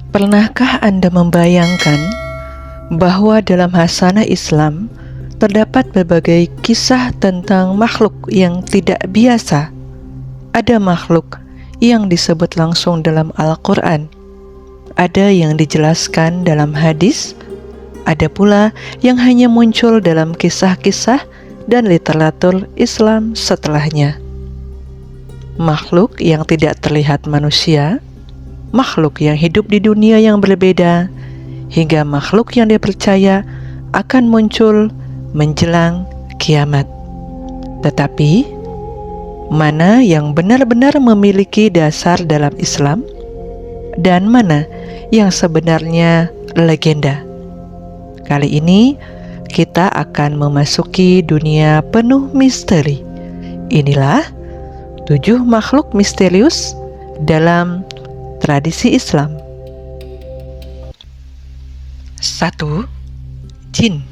Pernahkah Anda membayangkan bahwa dalam hasanah Islam terdapat berbagai kisah tentang makhluk yang tidak biasa? Ada makhluk yang disebut langsung dalam Al-Quran, ada yang dijelaskan dalam hadis, ada pula yang hanya muncul dalam kisah-kisah dan literatur Islam setelahnya. Makhluk yang tidak terlihat manusia, makhluk yang hidup di dunia yang berbeda, hingga makhluk yang dipercaya akan muncul menjelang kiamat. Tetapi, mana yang benar-benar memiliki dasar dalam Islam, dan mana yang sebenarnya legenda? Kali ini, kita akan memasuki dunia penuh misteri. Inilah 7 makhluk misterius dalam tradisi Islam. 1. Jin.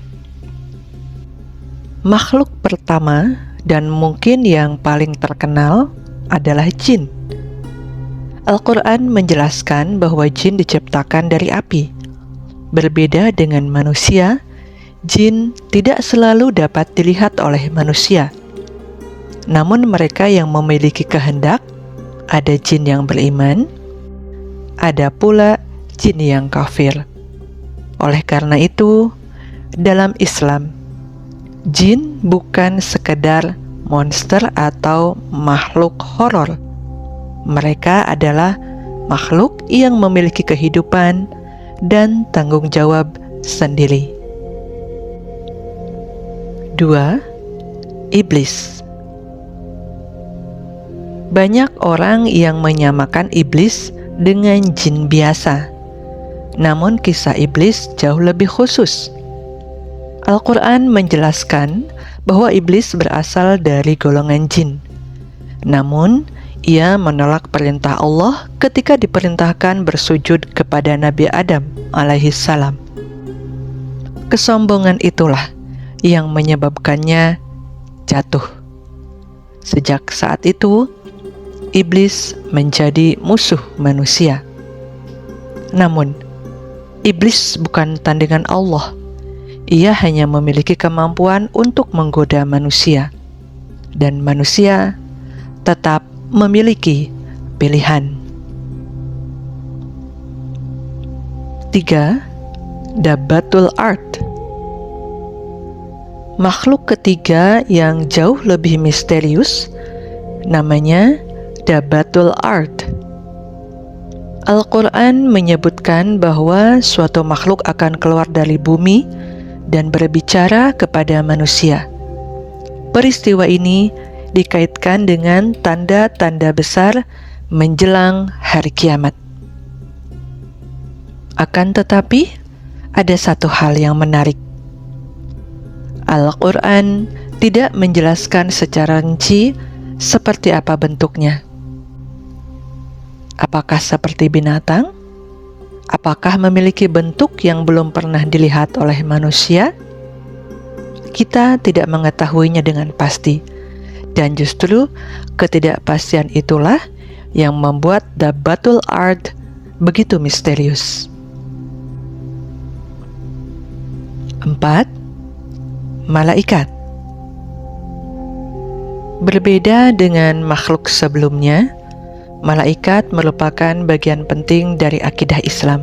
Makhluk pertama dan mungkin yang paling terkenal adalah jin. Al-Quran menjelaskan bahwa jin diciptakan dari api. Berbeda dengan manusia, jin tidak selalu dapat dilihat oleh manusia. Namun mereka yang memiliki kehendak, ada jin yang beriman, ada pula jin yang kafir. Oleh karena itu, dalam Islam, jin bukan sekedar monster atau makhluk horor. Mereka adalah makhluk yang memiliki kehidupan dan tanggung jawab sendiri. 2. Iblis. Banyak orang yang menyamakan iblis dengan jin biasa. Namun kisah iblis jauh lebih khusus. Al-Quran menjelaskan bahwa iblis berasal dari golongan jin. Namun, ia menolak perintah Allah ketika diperintahkan bersujud kepada Nabi Adam alaihissalam. Kesombongan itulah yang menyebabkannya jatuh. Sejak saat itu, iblis menjadi musuh manusia. Namun, iblis bukan tandingan Allah. Ia hanya memiliki kemampuan untuk menggoda manusia, dan manusia tetap memiliki pilihan. 3. Dabbatul Ard. Makhluk ketiga yang jauh lebih misterius namanya Dabbatul Ard. Al-Quran menyebutkan bahwa suatu makhluk akan keluar dari bumi dan berbicara kepada manusia. Peristiwa ini dikaitkan dengan tanda-tanda besar menjelang hari kiamat. Akan tetapi, ada satu hal yang menarik. Al-Quran tidak menjelaskan secara rinci seperti apa bentuknya. Apakah seperti binatang? Apakah memiliki bentuk yang belum pernah dilihat oleh manusia? Kita tidak mengetahuinya dengan pasti, dan justru ketidakpastian itulah yang membuat Dabbatul Ard begitu misterius. 4. Malaikat. Berbeda dengan makhluk sebelumnya, malaikat merupakan bagian penting dari akidah Islam.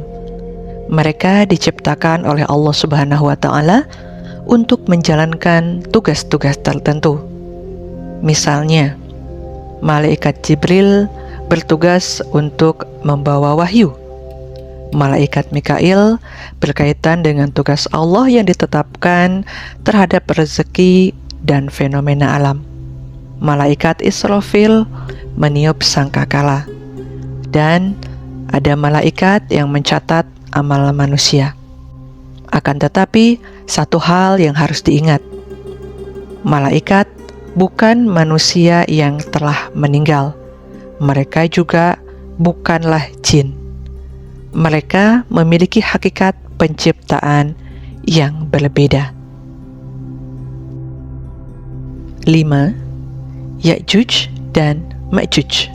Mereka diciptakan oleh Allah Subhanahu wa Ta'ala untuk menjalankan tugas-tugas tertentu. Misalnya, malaikat Jibril bertugas untuk membawa wahyu. Malaikat Mikail berkaitan dengan tugas Allah yang ditetapkan terhadap rezeki dan fenomena alam. Malaikat Israfil meniup sangkakala, dan ada malaikat yang mencatat amal manusia. Akan tetapi, satu hal yang harus diingat, malaikat bukan manusia yang telah meninggal. Mereka juga bukanlah jin. Mereka memiliki hakikat penciptaan yang berbeda. 5. Ya'juj dan Ma'juj.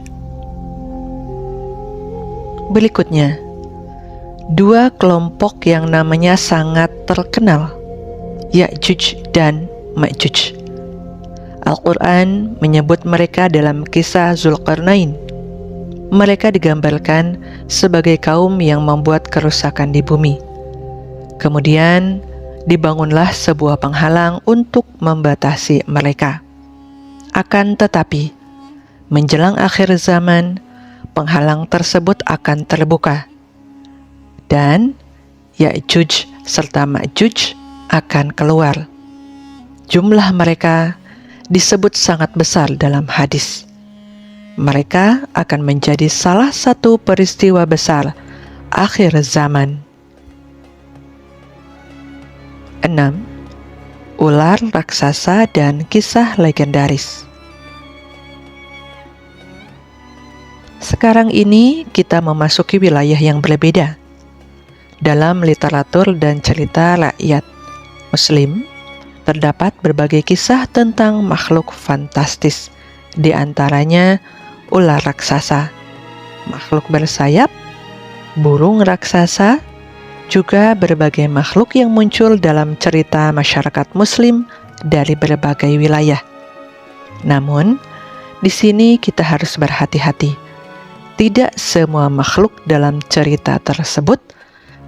Berikutnya, dua kelompok yang namanya sangat terkenal, Ya'juj dan Ma'juj. Al-Quran menyebut mereka dalam kisah Zulkarnain. Mereka digambarkan sebagai kaum yang membuat kerusakan di bumi. Kemudian dibangunlah sebuah penghalang untuk membatasi mereka. Akan tetapi, menjelang akhir zaman, penghalang tersebut akan terbuka, dan Ya'juj serta Ma'juj akan keluar. Jumlah mereka disebut sangat besar dalam hadis. Mereka akan menjadi salah satu peristiwa besar akhir zaman. 6. Ular raksasa dan kisah legendaris. Sekarang ini kita memasuki wilayah yang berbeda. Dalam literatur dan cerita rakyat Muslim, terdapat berbagai kisah tentang makhluk fantastis, di antaranya ular raksasa, makhluk bersayap, burung raksasa, juga berbagai makhluk yang muncul dalam cerita masyarakat Muslim dari berbagai wilayah. Namun, di sini kita harus berhati-hati. Tidak semua makhluk dalam cerita tersebut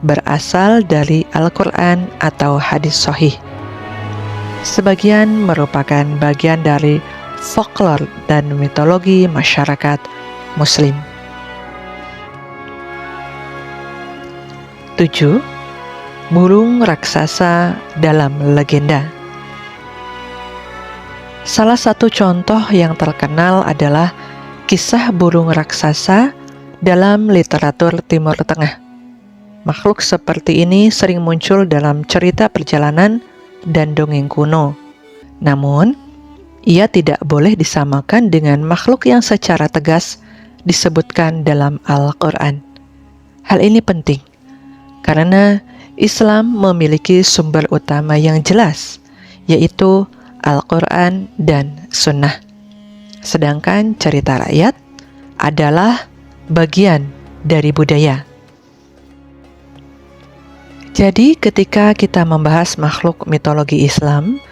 berasal dari Al-Quran atau hadis sahih. Sebagian merupakan bagian dari folklore dan mitologi masyarakat Muslim. 7. Burung raksasa dalam legenda. Salah satu contoh yang terkenal adalah kisah burung raksasa dalam literatur Timur Tengah. Makhluk seperti ini sering muncul dalam cerita perjalanan dan dongeng kuno. Namun, ia tidak boleh disamakan dengan makhluk yang secara tegas disebutkan dalam Al-Quran. Hal ini penting, karena Islam memiliki sumber utama yang jelas, yaitu Al-Quran dan Sunnah. Sedangkan cerita rakyat adalah bagian dari budaya. Jadi ketika kita membahas makhluk mitologi Islam,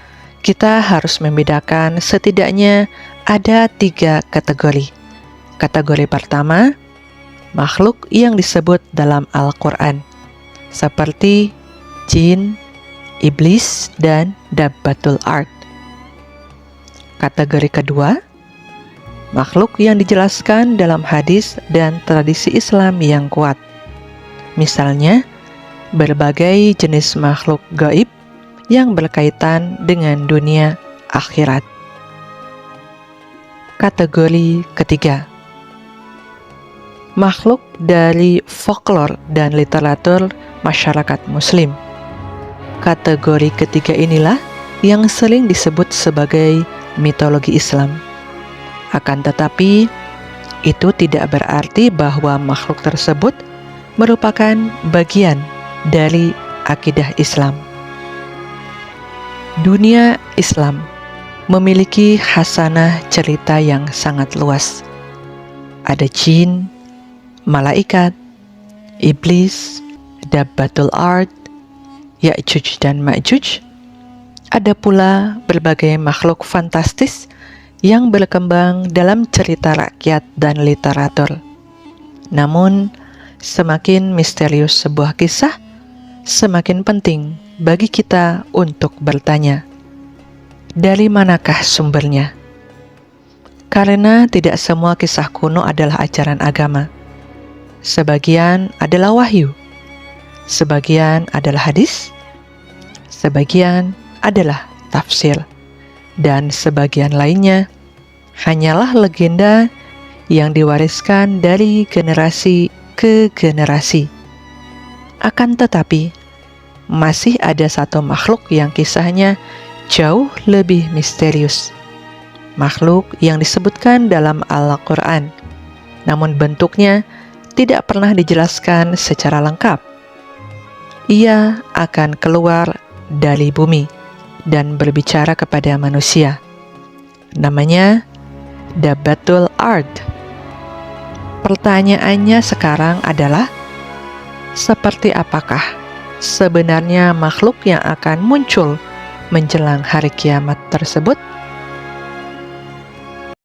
kita harus membedakan setidaknya ada 3 kategori. Kategori pertama, makhluk yang disebut dalam Al-Quran, seperti jin, iblis, dan dabbatul ard. Kategori kedua, makhluk yang dijelaskan dalam hadis dan tradisi Islam yang kuat. Misalnya, berbagai jenis makhluk gaib yang berkaitan dengan dunia akhirat. Kategori ketiga, makhluk dari folklore dan literatur masyarakat Muslim. Kategori ketiga inilah yang sering disebut sebagai mitologi Islam. Akan tetapi, itu tidak berarti bahwa makhluk tersebut merupakan bagian dari akidah Islam. Dunia Islam memiliki khasanah cerita yang sangat luas. Ada jin, malaikat, iblis, dabbatul ard, Ya'juj dan Ma'juj. Ada pula berbagai makhluk fantastis yang berkembang dalam cerita rakyat dan literatur. Namun, semakin misterius sebuah kisah, semakin penting bagi kita untuk bertanya, dari manakah sumbernya? Karena tidak semua kisah kuno adalah ajaran agama. Sebagian adalah wahyu, sebagian adalah hadis, sebagian adalah tafsir, dan sebagian lainnya hanyalah legenda yang diwariskan dari generasi ke generasi. Akan tetapi, masih ada satu makhluk yang kisahnya jauh lebih misterius. Makhluk yang disebutkan dalam Al-Quran, namun bentuknya tidak pernah dijelaskan secara lengkap. Ia akan keluar dari bumi dan berbicara kepada manusia. Namanya dabbatul ard. Pertanyaannya sekarang adalah, seperti apakah sebenarnya makhluk yang akan muncul menjelang hari kiamat tersebut?